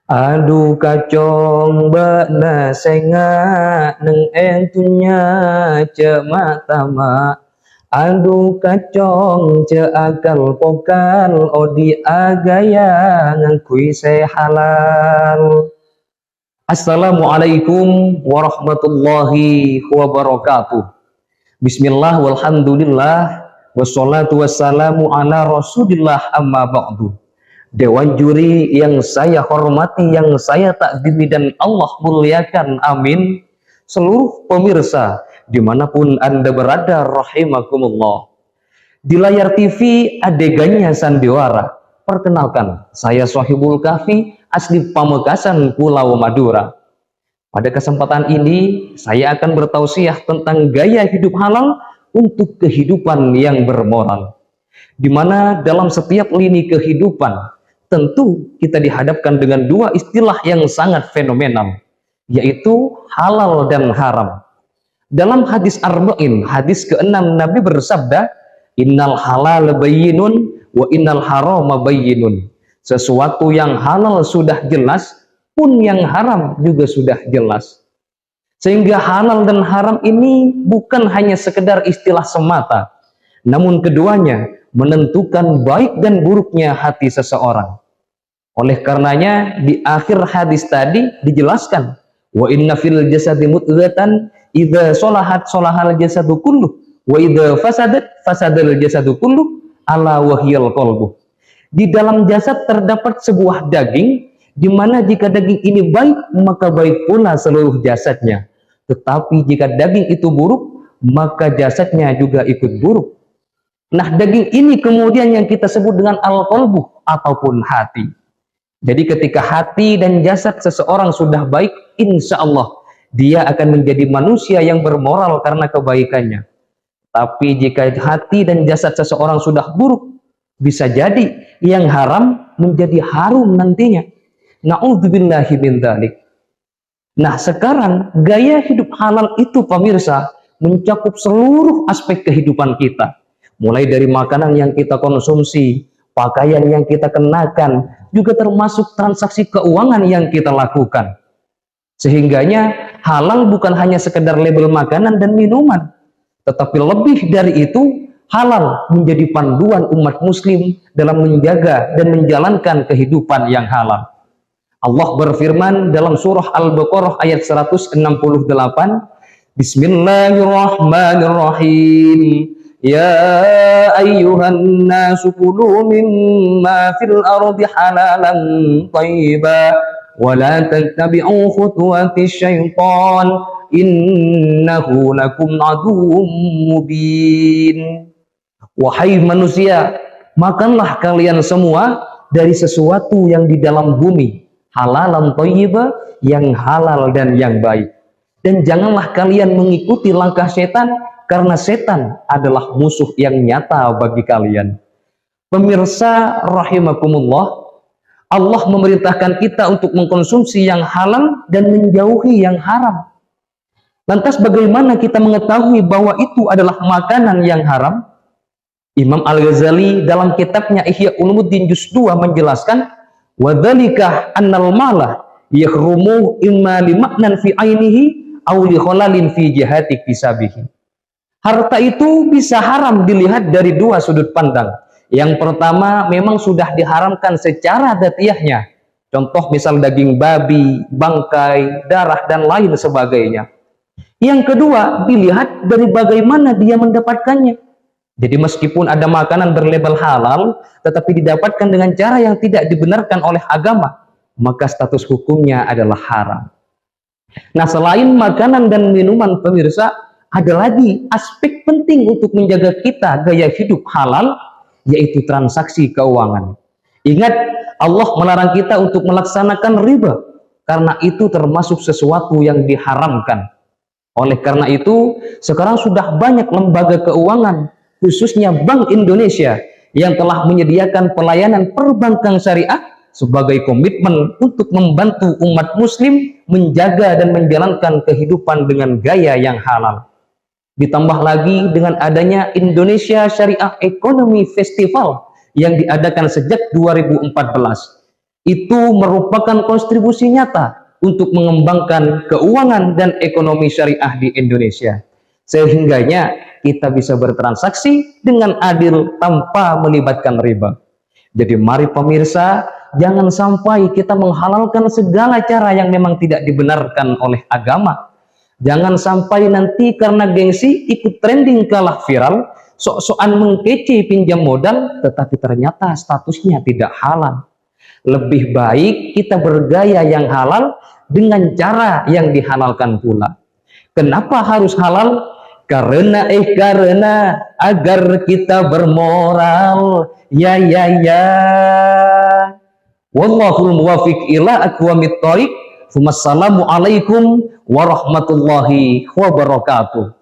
Adu kacong bana senga neng entunya ce matama. Adu kacong ce akal pokal odi agaya ngangkui se halal. Assalamualaikum warahmatullahi wabarakatuh. Bismillah walhamdulillah wassalatu wassalamu ala rasulillah amma ba'du. Dewan juri yang saya hormati, yang saya takdimi dan Allah muliakan, amin. Seluruh pemirsa dimanapun Anda berada, rahimakumullah. Di layar TV adegannya sandiwara. Perkenalkan, saya Sohibul Kahfi, asli Pamekasan, Pulau Madura. Pada kesempatan ini, saya akan bertausiah tentang gaya hidup halal untuk kehidupan yang bermoral. Di mana dalam setiap lini kehidupan, tentu kita dihadapkan dengan dua istilah yang sangat fenomenal, yaitu halal dan haram. Dalam hadis Arba'in, hadis ke-6, Nabi bersabda, innal halal bayyinun wa innal harama bayyinun. Sesuatu yang halal sudah jelas, pun yang haram juga sudah jelas. Sehingga halal dan haram ini bukan hanya sekedar istilah semata, namun keduanya menentukan baik dan buruknya hati seseorang. Oleh karenanya di akhir hadis tadi dijelaskan, wa inna fil jasadi mudghatan idza sholahat sholahal jasadu kulluh wa idza fasadat fasadal jasadu kulluh ala wahyal qalbu. Di dalam jasad terdapat sebuah daging, di mana jika daging ini baik maka baik pula seluruh jasadnya. Tetapi jika daging itu buruk maka jasadnya juga ikut buruk. Nah, daging ini kemudian yang kita sebut dengan al-qalbu ataupun hati. Jadi ketika hati dan jasad seseorang sudah baik, insya Allah dia akan menjadi manusia yang bermoral karena kebaikannya. Tapi jika hati dan jasad seseorang sudah buruk, bisa jadi yang haram menjadi harum nantinya. Na'udzubillahi min dzalik. Nah, sekarang gaya hidup halal itu pemirsa mencakup seluruh aspek kehidupan kita. Mulai dari makanan yang kita konsumsi, pakaian yang kita kenakan, juga termasuk transaksi keuangan yang kita lakukan. Sehingganya halal bukan hanya sekedar label makanan dan minuman, tetapi lebih dari itu, halal menjadi panduan umat muslim dalam menjaga dan menjalankan kehidupan yang halal. Allah berfirman dalam surah Al-Baqarah ayat 168, Bismillahirrahmanirrahim. Ya ayyuhan nasu kulu mimma fil ardi halalan thayyiba wa la tattabi'u khutuwatis syaitan innahu lakum aduwwum mubin. Wahai manusia, makanlah kalian semua dari sesuatu yang di dalam bumi, halalan thayyiba, yang halal dan yang baik. Dan janganlah kalian mengikuti langkah setan, karena setan adalah musuh yang nyata bagi kalian. Pemirsa rahimakumullah, Allah memerintahkan kita untuk mengkonsumsi yang halal dan menjauhi yang haram. Lantas bagaimana kita mengetahui bahwa itu adalah makanan yang haram? Imam Al-Ghazali dalam kitabnya Ihya Ulumuddin Juz 2 menjelaskan, wa dzalika annal mala yahrumu imma limaknan fi ainihi aw li khalalin fi jihati kisabihi. Harta itu bisa haram dilihat dari dua sudut pandang. Yang pertama, memang sudah diharamkan secara datiahnya. Contoh misal daging babi, bangkai, darah, dan lain sebagainya. Yang kedua, dilihat dari bagaimana dia mendapatkannya. Jadi meskipun ada makanan berlabel halal, tetapi didapatkan dengan cara yang tidak dibenarkan oleh agama, maka status hukumnya adalah haram. Nah, selain makanan dan minuman pemirsa, ada lagi aspek penting untuk menjaga kita gaya hidup halal, yaitu transaksi keuangan. Ingat, Allah melarang kita untuk melaksanakan riba, karena itu termasuk sesuatu yang diharamkan. Oleh karena itu, sekarang sudah banyak lembaga keuangan, khususnya Bank Indonesia, yang telah menyediakan pelayanan perbankan syariah sebagai komitmen untuk membantu umat muslim menjaga dan menjalankan kehidupan dengan gaya yang halal. Ditambah lagi dengan adanya Indonesia Syariah Economy Festival yang diadakan sejak 2014. itu merupakan kontribusi nyata untuk mengembangkan keuangan dan ekonomi syariah di Indonesia. Sehingganya kita bisa bertransaksi dengan adil tanpa melibatkan riba. Jadi mari pemirsa, jangan sampai kita menghalalkan segala cara yang memang tidak dibenarkan oleh agama. Jangan sampai nanti karena gengsi ikut trending kalah viral, sok-sokan mengkece pinjam modal, tetapi ternyata statusnya tidak halal. Lebih baik kita bergaya yang halal dengan cara yang dihalalkan pula. Kenapa harus halal? Karena agar kita bermoral. Ya. Wallahul muwafiq ila aqwamit thoriq. Wassalamu alaikum warahmatullahi wabarakatuh.